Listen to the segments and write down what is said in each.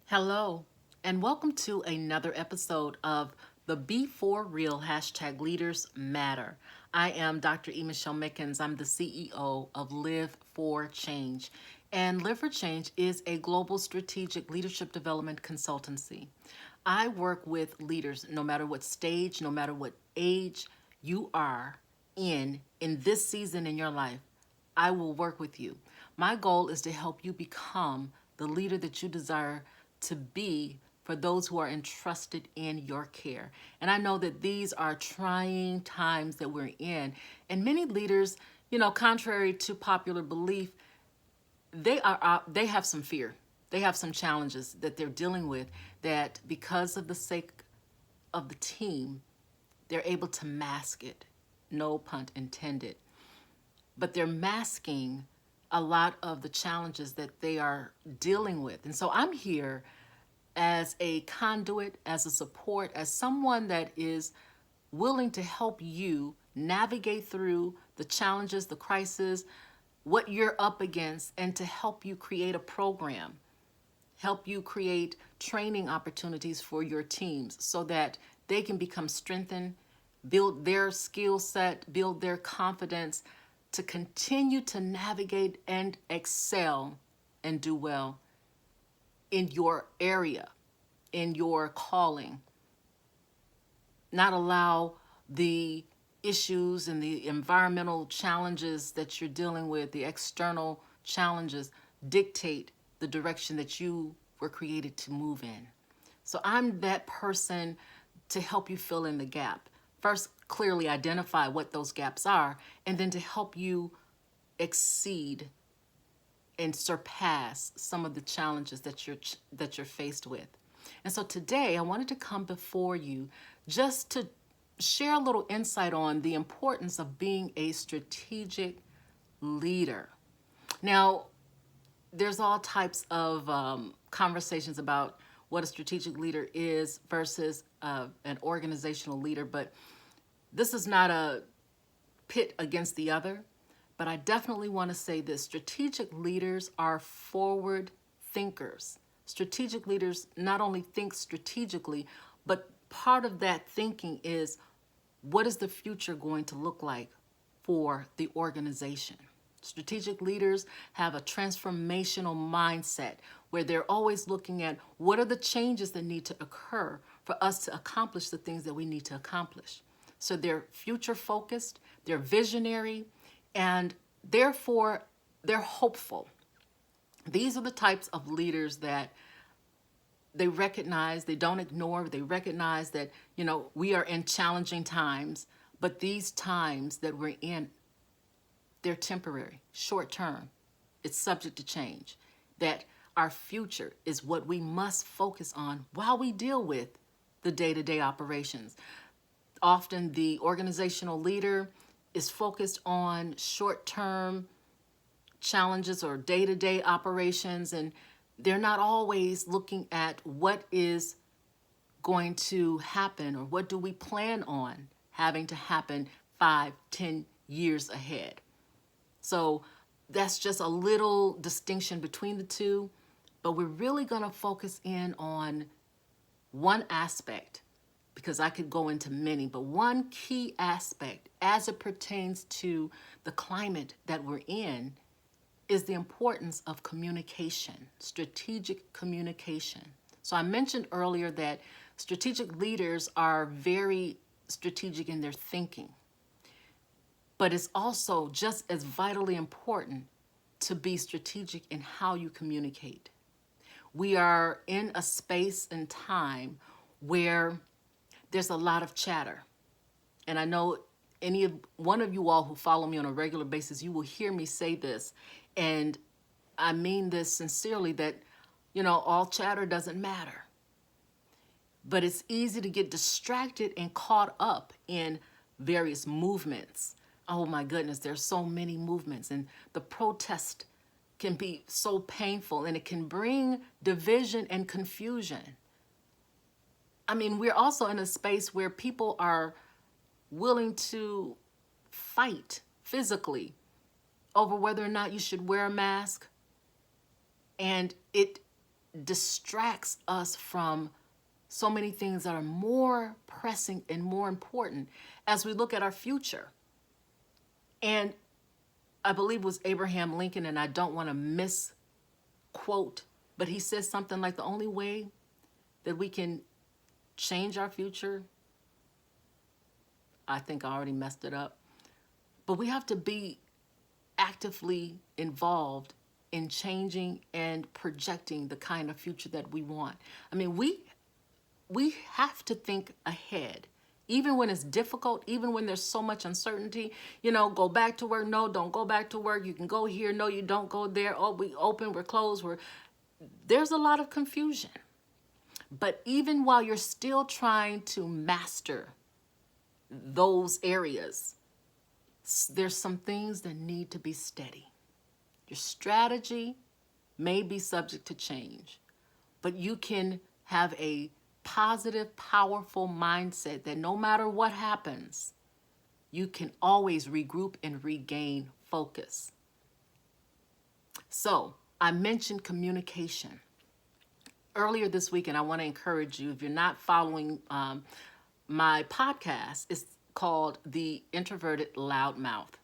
Hello, and welcome to another episode of the Be4Real #Leaders Matter. I am Dr. E. Michelle Mickens. I'm the CEO of Live for Change. And Live for Change is a global strategic leadership development consultancy. I work with leaders no matter what stage, no matter what age you are in this season in your life. I will work with you. My goal is to help you become the leader that you desire to be for those who are entrusted in your care. And I know that these are trying times that we're in. And many leaders, contrary to popular belief, they have some fear. They have some challenges that they're dealing with that because of the sake of the team, they're able to mask it. No pun intended. But they're masking a lot of the challenges that they are dealing with. And so I'm here as a conduit, as a support, as someone that is willing to help you navigate through the challenges, the crisis, what you're up against, and to help you create a program, help you create training opportunities for your teams so that they can become strengthened, build their skill set, build their confidence to continue to navigate and excel and do well in your area, in your calling. Not allow the issues and the environmental challenges that you're dealing with, the external challenges, dictate the direction that you were created to move in. So I'm that person to help you fill in the gap. First, clearly identify what those gaps are, and then to help you exceed and surpass some of the challenges that you're faced with. And so today I wanted to come before you just to share a little insight on the importance of being a strategic leader. Now, there's all types of conversations about what a strategic leader is versus an organizational leader, but this is not a pit against the other. But I definitely want to say this: strategic leaders are forward thinkers. Strategic leaders not only think strategically, but part of that thinking is, what is the future going to look like for the organization? Strategic leaders have a transformational mindset where they're always looking at what are the changes that need to occur for us to accomplish the things that we need to accomplish. So they're future focused, they're visionary, and therefore they're hopeful. These are the types of leaders that they recognize, they don't ignore, they recognize that, we are in challenging times, but these times that we're in, they're temporary, short term. It's subject to change. That our future is what we must focus on while we deal with the day-to-day operations. Often the organizational leader is focused on short-term challenges or day-to-day operations, and they're not always looking at what is going to happen or what do we plan on having to happen 5-10 years ahead. So that's just a little distinction between the two, but we're really going to focus in on one aspect, because I could go into many, but one key aspect as it pertains to the climate that we're in is the importance of communication, strategic communication. So I mentioned earlier that strategic leaders are very strategic in their thinking, but it's also just as vitally important to be strategic in how you communicate. We are in a space and time where there's a lot of chatter. And I know one of you all who follow me on a regular basis, you will hear me say this. And I mean this sincerely, that, all chatter doesn't matter. But it's easy to get distracted and caught up in various movements. Oh my goodness, there's so many movements, and the protest can be so painful, and it can bring division and confusion. I mean, we're also in a space where people are willing to fight physically over whether or not you should wear a mask. And it distracts us from so many things that are more pressing and more important as we look at our future. And I believe it was Abraham Lincoln, and I don't want to misquote, but he says something like the only way that we can change our future, I think I already messed it up, but we have to be actively involved in changing and projecting the kind of future that we want. I mean, we have to think ahead. Even when it's difficult, even when there's so much uncertainty, go back to work. No, don't go back to work. You can go here. No, you don't go there. Oh, we open, we're closed. There's a lot of confusion. But even while you're still trying to master those areas, there's some things that need to be steady. Your strategy may be subject to change, but you can have a positive, powerful mindset that no matter what happens, you can always regroup and regain focus. So I mentioned communication earlier this week, and I want to encourage you, if you're not following my podcast, it's called The Introverted Loudmouth.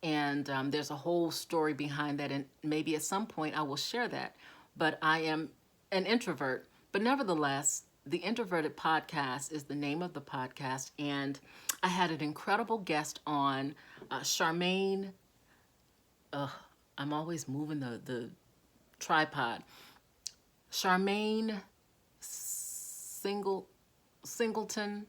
And there's a whole story behind that, and maybe at some point I will share that. But I am an introvert, but nevertheless, The Introverted Podcast is the name of the podcast. And I had an incredible guest on, Charmaine. I'm always moving the tripod. Charmaine Singleton,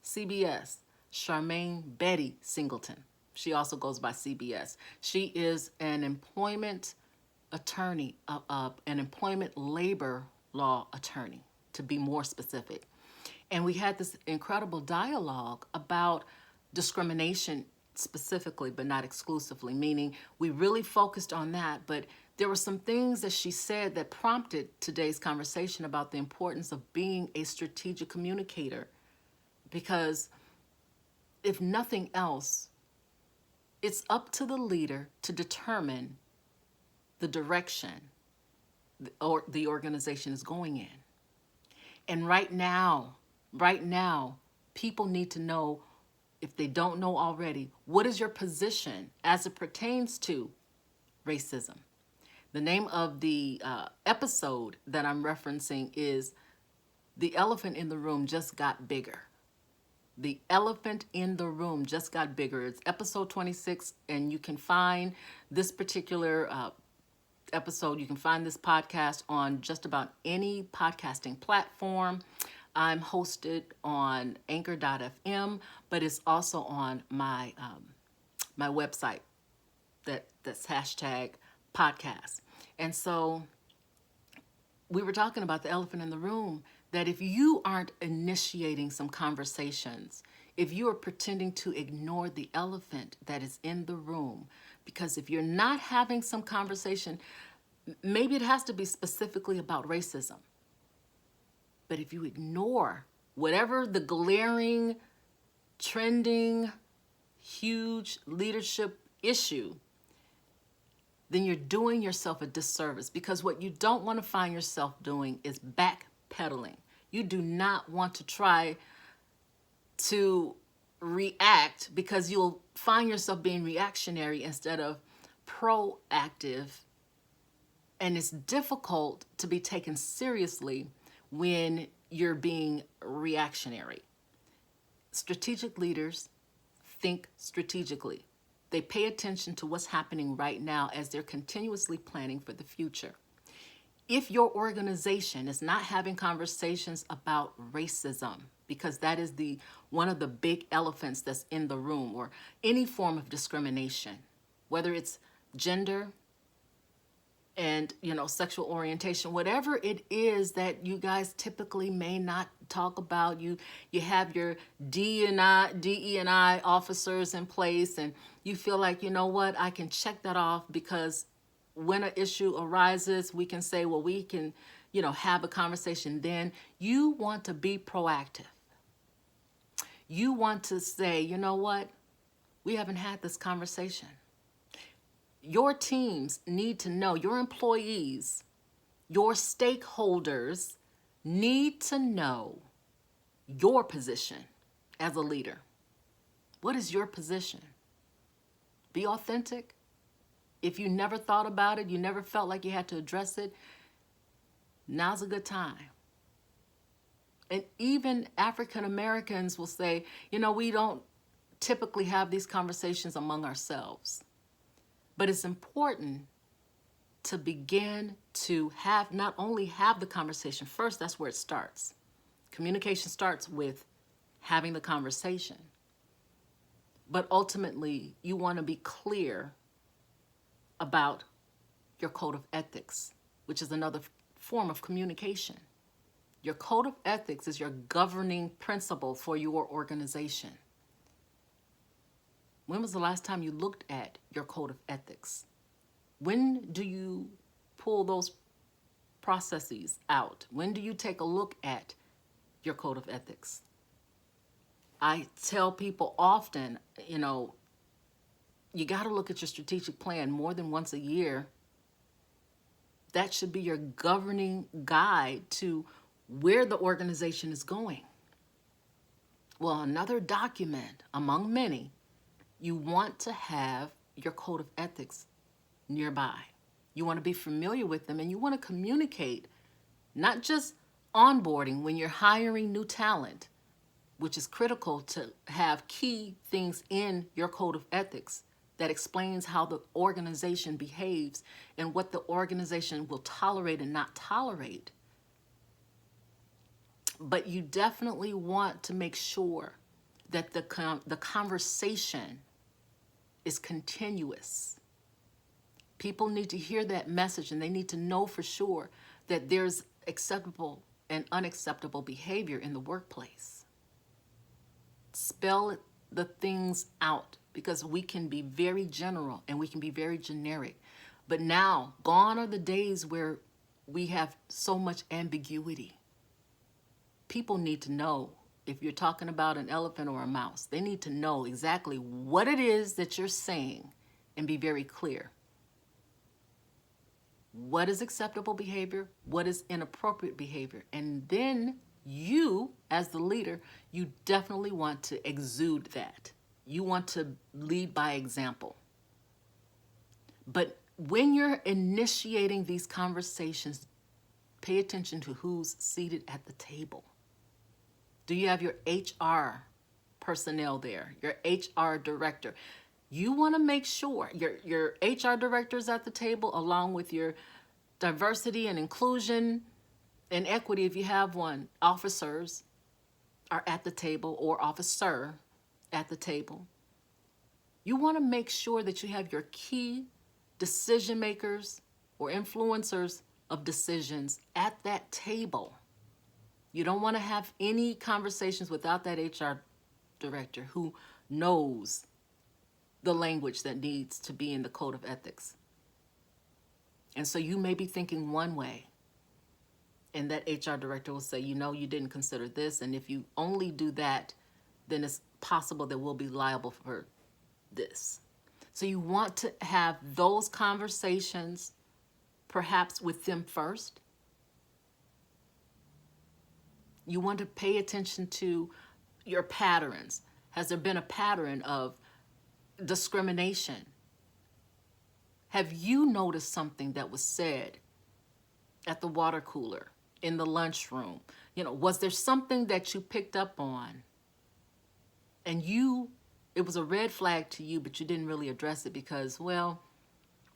CBS. Charmaine Betty Singleton. She also goes by CBS. She is an employment attorney, an employment labor law attorney, to be more specific. And we had this incredible dialogue about discrimination specifically, but not exclusively, meaning we really focused on that. But there were some things that she said that prompted today's conversation about the importance of being a strategic communicator. Because if nothing else, it's up to the leader to determine the direction the organization is going in. And right now, people need to know, if they don't know already, what is your position as it pertains to racism? The name of the episode that I'm referencing is The Elephant in the Room Just Got Bigger. The Elephant in the Room Just Got Bigger. It's episode 26, and you can find this particular episode, you can find this podcast on just about any podcasting platform. I'm hosted on anchor.fm, but it's also on my my website that's hashtag podcast. And so we were talking about the elephant in the room, that if you aren't initiating some conversations, if you are pretending to ignore the elephant that is in the room, because if you're not having some conversation, maybe it has to be specifically about racism. But if you ignore whatever the glaring, trending, huge leadership issue, then you're doing yourself a disservice, because what you don't want to find yourself doing is backpedaling. You do not want to try to react, because you'll find yourself being reactionary instead of proactive. And it's difficult to be taken seriously when you're being reactionary. Strategic leaders think strategically. They pay attention to what's happening right now as they're continuously planning for the future. If your organization is not having conversations about racism, because that is one of the big elephants that's in the room, or any form of discrimination, whether it's gender and sexual orientation, whatever it is that you guys typically may not talk about, you have your DE&I officers in place, and you feel like, you know what, I can check that off, because when an issue arises, we can say, well, we can, have a conversation. Then you want to be proactive. You want to say, you know what, we haven't had this conversation. Your teams need to know, your employees, your stakeholders need to know your position as a leader. What is your position? Be authentic. If you never thought about it, you never felt like you had to address it, now's a good time. And even African Americans will say, we don't typically have these conversations among ourselves. But it's important to begin to not only have the conversation. First, that's where it starts. Communication starts with having the conversation. But ultimately, you want to be clear about your code of ethics, which is another form of communication. Your code of ethics is your governing principle for your organization. When was the last time you looked at your code of ethics? When do you pull those processes out? When do you take a look at your code of ethics? I tell people often, you got to look at your strategic plan more than once a year. That should be your governing guide to where the organization is going. Well, another document among many, you want to have your code of ethics nearby. You want to be familiar with them, and you want to communicate, not just onboarding when you're hiring new talent, which is critical to have key things in your code of ethics that explains how the organization behaves and what the organization will tolerate and not tolerate. But you definitely want to make sure that the conversation is continuous. People need to hear that message, and they need to know for sure that there's acceptable and unacceptable behavior in the workplace. Spell the things out, because we can be very general and we can be very generic. But now, gone are the days where we have so much ambiguity. People need to know, if you're talking about an elephant or a mouse, they need to know exactly what it is that you're saying and be very clear. What is acceptable behavior? What is inappropriate behavior? And then you, as the leader, you definitely want to exude that. You want to lead by example. But when you're initiating these conversations, pay attention to who's seated at the table. Do you have your HR personnel there, your HR director? You want to make sure your HR director is at the table, along with your diversity and inclusion and equity, if you have one, officers are at the table, or officer at the table. You want to make sure that you have your key decision makers or influencers of decisions at that table. You don't want to have any conversations without that HR director who knows the language that needs to be in the code of ethics. And so you may be thinking one way, and that HR director will say, you didn't consider this, and if you only do that, then it's possible that we'll be liable for this. So you want to have those conversations perhaps with them first. You want to pay attention to your patterns. Has there been a pattern of discrimination? Have you noticed something that was said at the water cooler, in the lunchroom? Was there something that you picked up on and it was a red flag to you, but you didn't really address it because, well,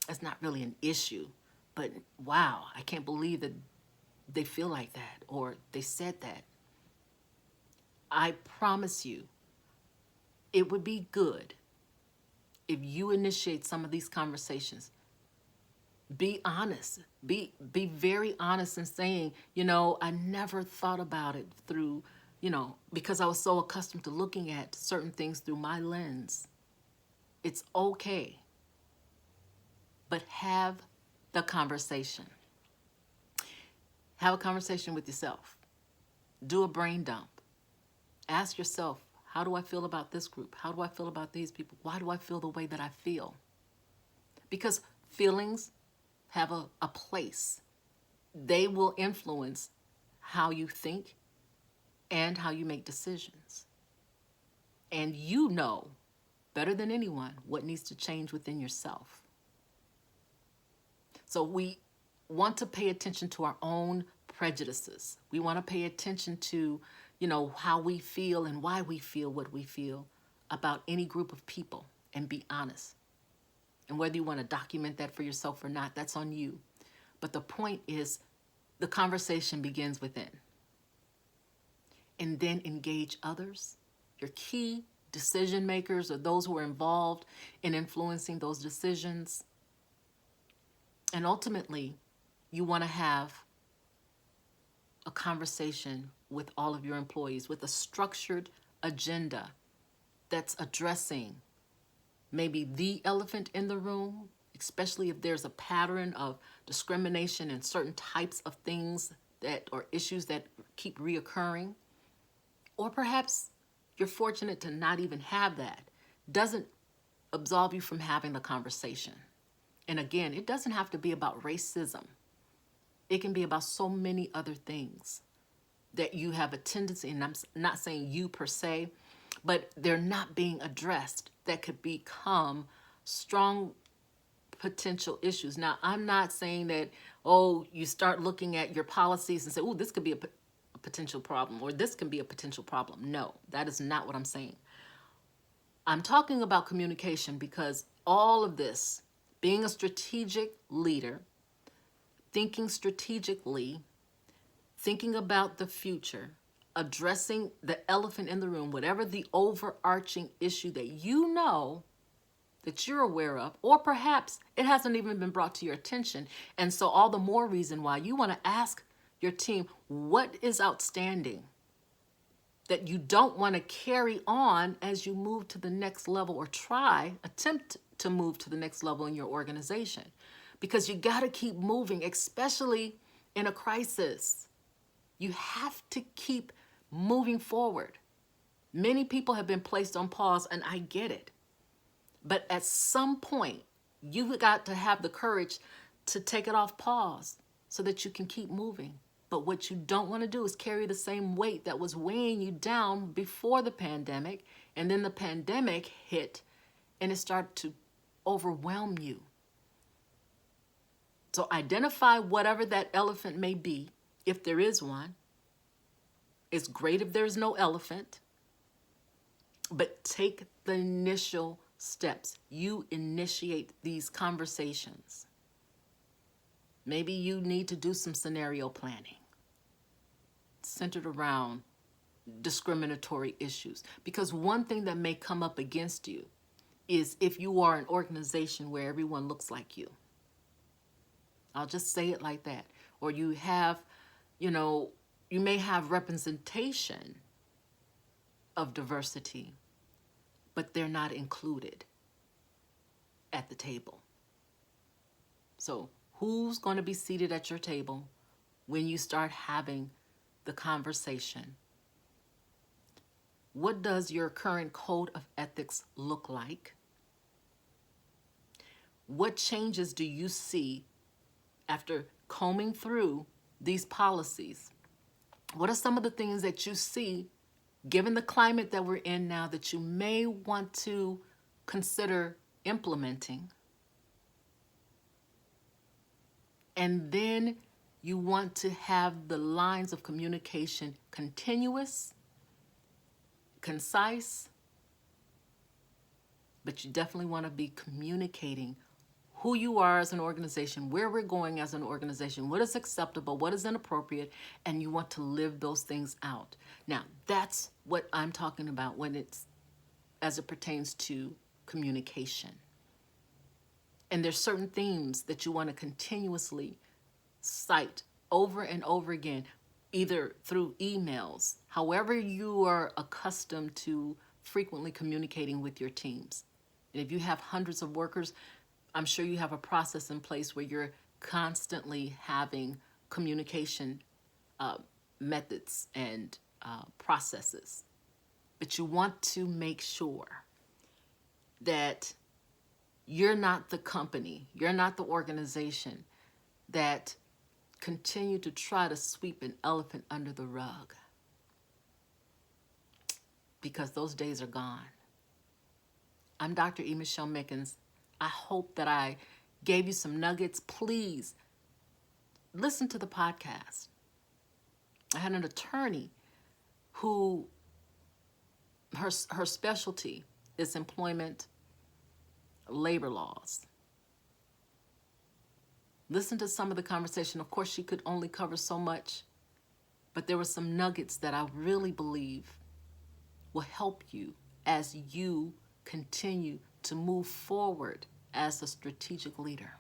it's not really an issue. But wow, I can't believe that they feel like that or they said that. I promise you, it would be good if you initiate some of these conversations. Be honest. Be very honest in saying, I never thought about it through, because I was so accustomed to looking at certain things through my lens. It's okay. But have the conversation. Have a conversation with yourself. Do a brain dump. Ask yourself, how do I feel about this group? How do I feel about these people? Why do I feel the way that I feel? because feelings have a place. They will influence how you think and how you make decisions. And you know better than anyone what needs to change within yourself. So we want to pay attention to our own prejudices. We want to pay attention to, how we feel and why we feel what we feel about any group of people, and be honest. And whether you want to document that for yourself or not, that's on you. But the point is, the conversation begins within. And then engage others, your key decision makers, or those who are involved in influencing those decisions. And ultimately, you want to have a conversation with all of your employees with a structured agenda that's addressing maybe the elephant in the room, especially if there's a pattern of discrimination and certain types of things or issues that keep reoccurring. Or perhaps you're fortunate to not even have that. Doesn't absolve you from having the conversation. And again, it doesn't have to be about racism. It can be about so many other things that you have a tendency, and I'm not saying you per se, but they're not being addressed that could become strong potential issues. Now, I'm not saying that, you start looking at your policies and say, this could be a potential problem, or this can be a potential problem. No, that is not what I'm saying. I'm talking about communication because all of this, being a strategic leader, thinking strategically, thinking about the future, addressing the elephant in the room, whatever the overarching issue that you know that you're aware of, or perhaps it hasn't even been brought to your attention. And so all the more reason why you want to ask your team, what is outstanding that you don't want to carry on as you move to the next level, or attempt to move to the next level in your organization? Because you got to keep moving, especially in a crisis. You have to keep moving forward. Many people have been placed on pause, and I get it. But at some point, you've got to have the courage to take it off pause so that you can keep moving. But what you don't want to do is carry the same weight that was weighing you down before the pandemic, and then the pandemic hit and it started to overwhelm you. So identify whatever that elephant may be, if there is one. It's great if there's no elephant, but take the initial steps. You initiate these conversations. Maybe you need to do some scenario planning centered around discriminatory issues. Because one thing that may come up against you is if you are an organization where everyone looks like you. I'll just say it like that. Or you have, you may have representation of diversity, but they're not included at the table. So who's going to be seated at your table when you start having the conversation? What does your current code of ethics look like? What changes do you see after combing through these policies? What are some of the things that you see, given the climate that we're in now, that you may want to consider implementing? And then you want to have the lines of communication continuous, concise, but you definitely want to be communicating who you are as an organization, where we're going as an organization, what is acceptable, what is inappropriate, and you want to live those things out. Now, that's what I'm talking about as it pertains to communication. And there's certain themes that you want to continuously cite over and over again, either through emails, however you are accustomed to frequently communicating with your teams. And if you have hundreds of workers, I'm sure you have a process in place where you're constantly having communication methods and processes. But you want to make sure that You're not the company, you're not the organization that continue to try to sweep an elephant under the rug, because those days are gone. I'm Dr. E. Michelle Mickens. I hope that I gave you some nuggets. Please listen to the podcast. I had an attorney who her specialty is employment labor laws. Listen to some of the conversation. Of course, she could only cover so much, but there were some nuggets that I really believe will help you as you continue to move forward as a strategic leader.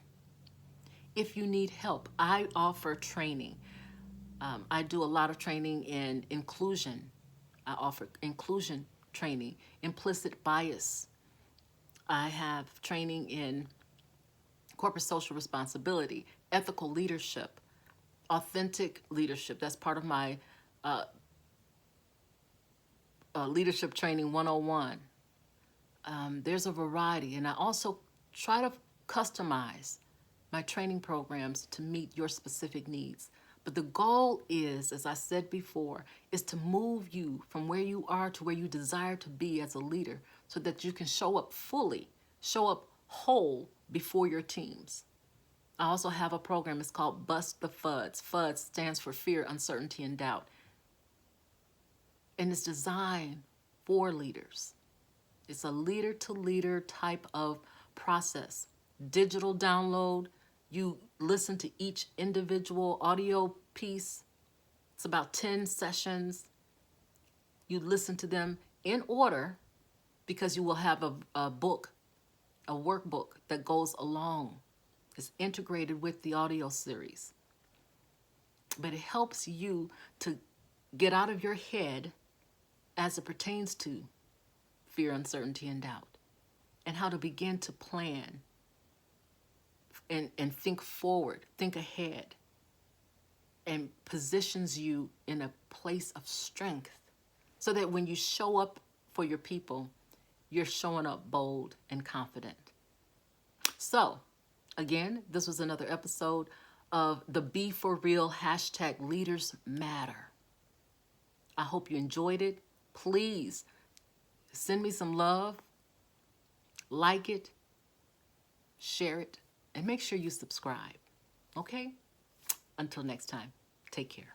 If you need help, I offer training. I do a lot of training in inclusion. I offer inclusion training, implicit bias. I have training in corporate social responsibility, ethical leadership, authentic leadership. That's part of my leadership training 101. There's a variety, and I also try to customize my training programs to meet your specific needs. But the goal is, as I said before, is to move you from where you are to where you desire to be as a leader, so that you can show up fully, show up whole before your teams. I also have a program. It's called Bust the FUDs. FUDs stands for fear, uncertainty, and doubt. And it's designed for leaders. It's a leader-to-leader type of process. Digital download. You listen to each individual audio piece. It's about 10 sessions. You listen to them in order, because you will have a book, a workbook that goes along. It's integrated with the audio series. But it helps you to get out of your head as it pertains to fear, uncertainty, and doubt, and how to begin to plan and think forward, think ahead, and positions you in a place of strength, so that when you show up for your people, you're showing up bold and confident. So, again, this was another episode of the Be For Real hashtag Leaders Matter. I hope you enjoyed it. Please send me some love, like it, share it, and make sure you subscribe. Okay? Until next time, take care.